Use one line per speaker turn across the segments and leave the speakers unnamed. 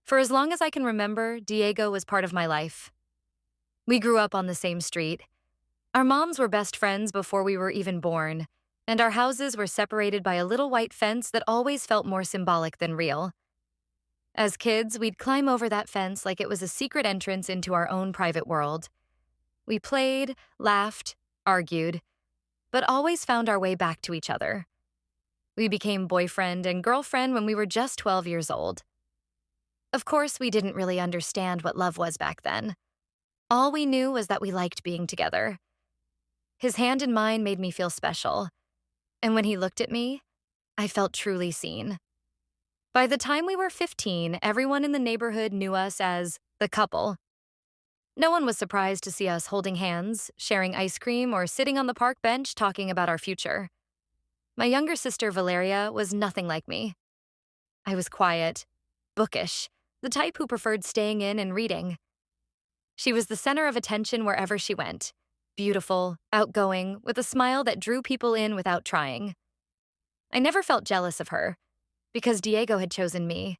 For as long as I can remember, Diego was part of my life. We grew up on the same street. Our moms were best friends before we were even born, and our houses were separated by a little white fence that always felt more symbolic than real. As kids, we'd climb over that fence like it was a secret entrance into our own private world. We played, laughed, argued, but always found our way back to each other. We became boyfriend and girlfriend when we were just 12 years old. Of course, we didn't really understand what love was back then. All we knew was that we liked being together. His hand in mine made me feel special, and when he looked at me, I felt truly seen. By the time we were 15, everyone in the neighborhood knew us as the couple. No one was surprised to see us holding hands, sharing ice cream, or sitting on the park bench talking about our future. My younger sister, Valeria, was nothing like me. I was quiet, bookish, the type who preferred staying in and reading. She was the center of attention wherever she went, beautiful, outgoing, with a smile that drew people in without trying. I never felt jealous of her, because Diego had chosen me.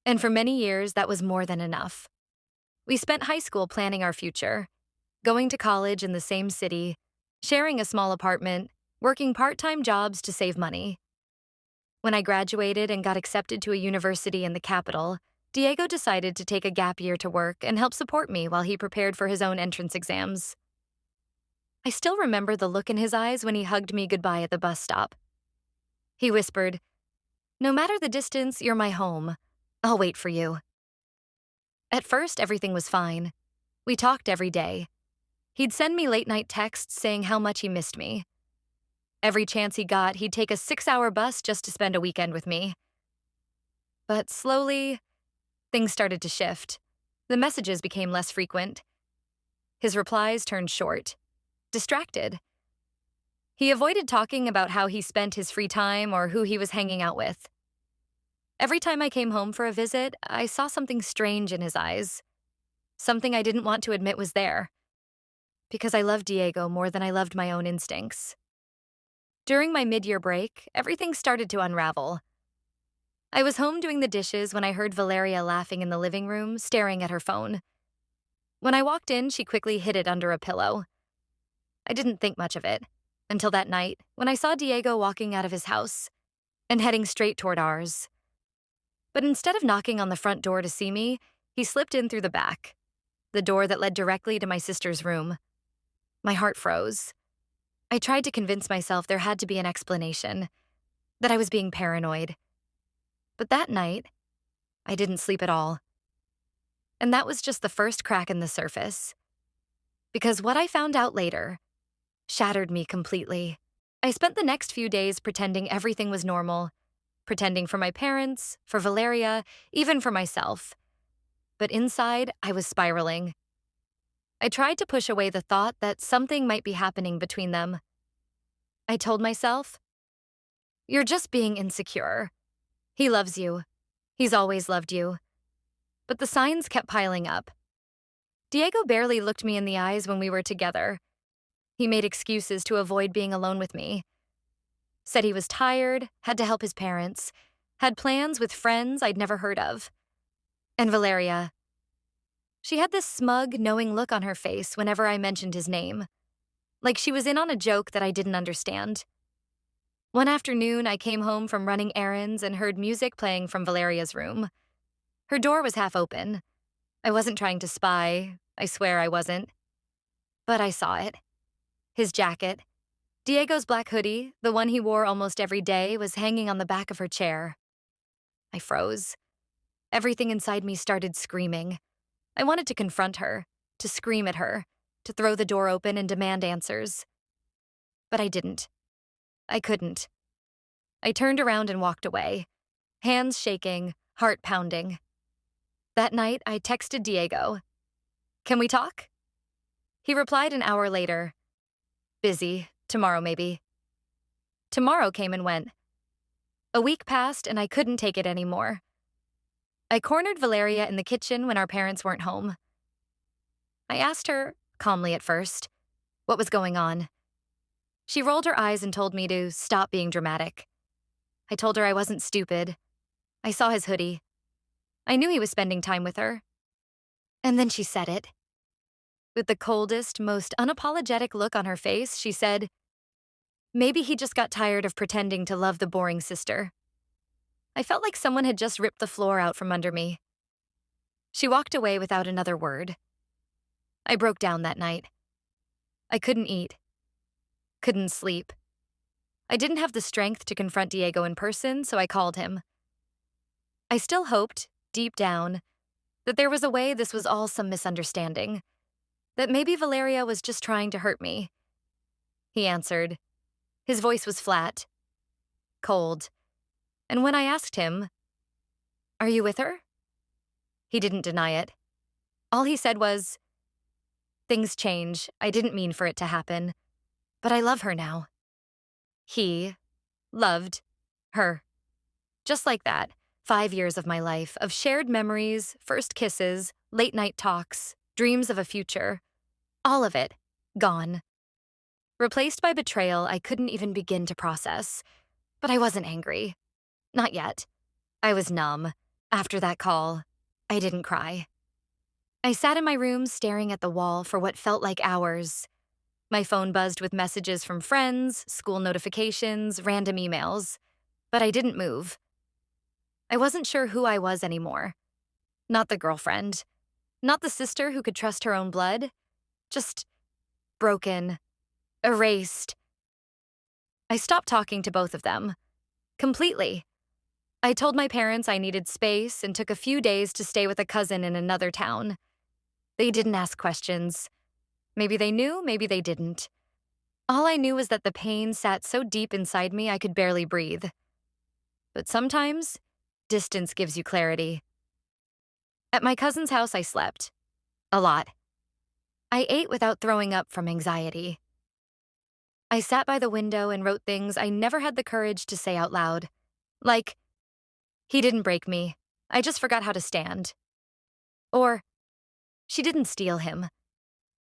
And for many years, that was more than enough. We spent high school planning our future, going to college in the same city, sharing a small apartment, working part-time jobs to save money. When I graduated and got accepted to a university in the capital, Diego decided to take a gap year to work and help support me while he prepared for his own entrance exams. I still remember the look in his eyes when he hugged me goodbye at the bus stop. He whispered, "No matter the distance, you're my home. I'll wait for you." At first, everything was fine. We talked every day. He'd send me late-night texts saying how much he missed me. Every chance he got, he'd take a 6-hour bus just to spend a weekend with me. But slowly, things started to shift. The messages became less frequent. His replies turned short, distracted. He avoided talking about how he spent his free time or who he was hanging out with. Every time I came home for a visit, I saw something strange in his eyes. Something I didn't want to admit was there. Because I loved Diego more than I loved my own instincts. During my mid-year break, everything started to unravel. I was home doing the dishes when I heard Valeria laughing in the living room, staring at her phone. When I walked in, she quickly hid it under a pillow. I didn't think much of it, until that night, when I saw Diego walking out of his house and heading straight toward ours. But instead of knocking on the front door to see me, he slipped in through the back, the door that led directly to my sister's room. My heart froze. I tried to convince myself there had to be an explanation, that I was being paranoid. But that night, I didn't sleep at all. And that was just the first crack in the surface. Because what I found out later shattered me completely. I spent the next few days pretending everything was normal, pretending for my parents, for Valeria, even for myself. But inside, I was spiraling. I tried to push away the thought that something might be happening between them. I told myself, "You're just being insecure. He loves you. He's always loved you." But the signs kept piling up. Diego barely looked me in the eyes when we were together. He made excuses to avoid being alone with me. Said he was tired, had to help his parents, had plans with friends I'd never heard of. And Valeria. She had this smug, knowing look on her face whenever I mentioned his name, like she was in on a joke that I didn't understand. One afternoon, I came home from running errands and heard music playing from Valeria's room. Her door was half open. I wasn't trying to spy, I swear I wasn't. But I saw it. His jacket, Diego's black hoodie, the one he wore almost every day, was hanging on the back of her chair. I froze. Everything inside me started screaming. I wanted to confront her, to scream at her, to throw the door open and demand answers. But I didn't. I couldn't. I turned around and walked away, hands shaking, heart pounding. That night, I texted Diego, "Can we talk?" He replied an hour later, "Busy, tomorrow maybe." Tomorrow came and went. A week passed and I couldn't take it anymore. I cornered Valeria in the kitchen when our parents weren't home. I asked her, calmly at first, what was going on. She rolled her eyes and told me to stop being dramatic. I told her I wasn't stupid. I saw his hoodie. I knew he was spending time with her. And then she said it. With the coldest, most unapologetic look on her face, she said, maybe he just got tired of pretending to love the boring sister. I felt like someone had just ripped the floor out from under me. She walked away without another word. I broke down that night. I couldn't eat. Couldn't sleep. I didn't have the strength to confront Diego in person, so I called him. I still hoped, deep down, that there was a way this was all some misunderstanding, that maybe Valeria was just trying to hurt me. He answered. His voice was flat, cold, and when I asked him, "Are you with her?" he didn't deny it. All he said was, "Things change. I didn't mean for it to happen, but I love her now." He loved her. Just like that, 5 years of my life, of shared memories, first kisses, late-night talks, dreams of a future, all of it, gone. Replaced by betrayal I couldn't even begin to process. But I wasn't angry. Not yet. I was numb. After that call, I didn't cry. I sat in my room staring at the wall for what felt like hours. My phone buzzed with messages from friends, school notifications, random emails. But I didn't move. I wasn't sure who I was anymore. Not the girlfriend. Not the sister who could trust her own blood. Just broken. Erased. I stopped talking to both of them. Completely. I told my parents I needed space and took a few days to stay with a cousin in another town. They didn't ask questions. Maybe they knew, maybe they didn't. All I knew was that the pain sat so deep inside me I could barely breathe. But sometimes, distance gives you clarity. At my cousin's house, I slept. A lot. I ate without throwing up from anxiety. I sat by the window and wrote things I never had the courage to say out loud. Like, he didn't break me. I just forgot how to stand. Or, she didn't steal him.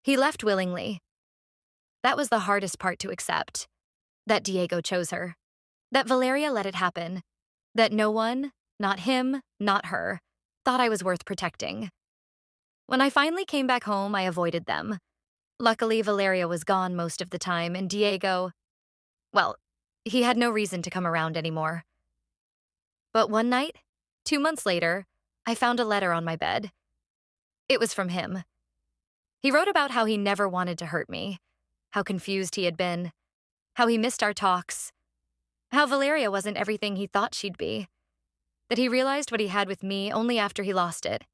He left willingly. That was the hardest part to accept. That Diego chose her. That Valeria let it happen. That no one, not him, not her, thought I was worth protecting. When I finally came back home, I avoided them. Luckily, Valeria was gone most of the time, and Diego, well, he had no reason to come around anymore. But one night, 2 months later, I found a letter on my bed. It was from him. He wrote about how he never wanted to hurt me, how confused he had been, how he missed our talks, how Valeria wasn't everything he thought she'd be, that he realized what he had with me only after he lost it,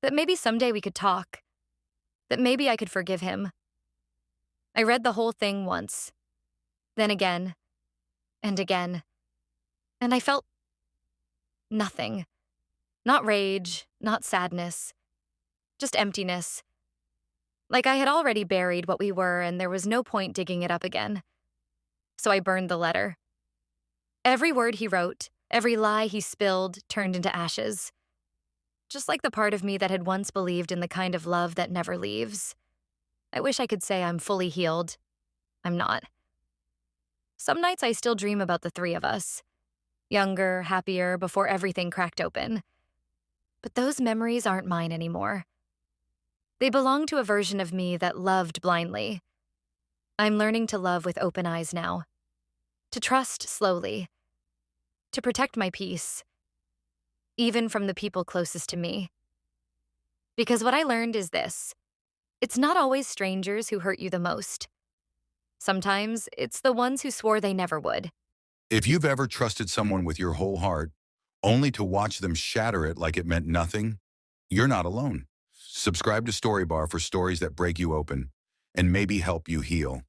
that maybe someday we could talk, that maybe I could forgive him. I read the whole thing once, then again, and again, and I felt nothing. Not rage, not sadness, just emptiness. Like I had already buried what we were and there was no point digging it up again. So I burned the letter. Every word he wrote, every lie he spilled turned into ashes. Just like the part of me that had once believed in the kind of love that never leaves. I wish I could say I'm fully healed. I'm not. Some nights I still dream about the three of us. Younger, happier, before everything cracked open. But those memories aren't mine anymore. They belong to a version of me that loved blindly. I'm learning to love with open eyes now. To trust slowly. To protect my peace. Even from the people closest to me. Because what I learned is this. It's not always strangers who hurt you the most. Sometimes it's the ones who swore they never would.
If you've ever trusted someone with your whole heart, only to watch them shatter it like it meant nothing, you're not alone. Subscribe to Storybar for stories that break you open and maybe help you heal.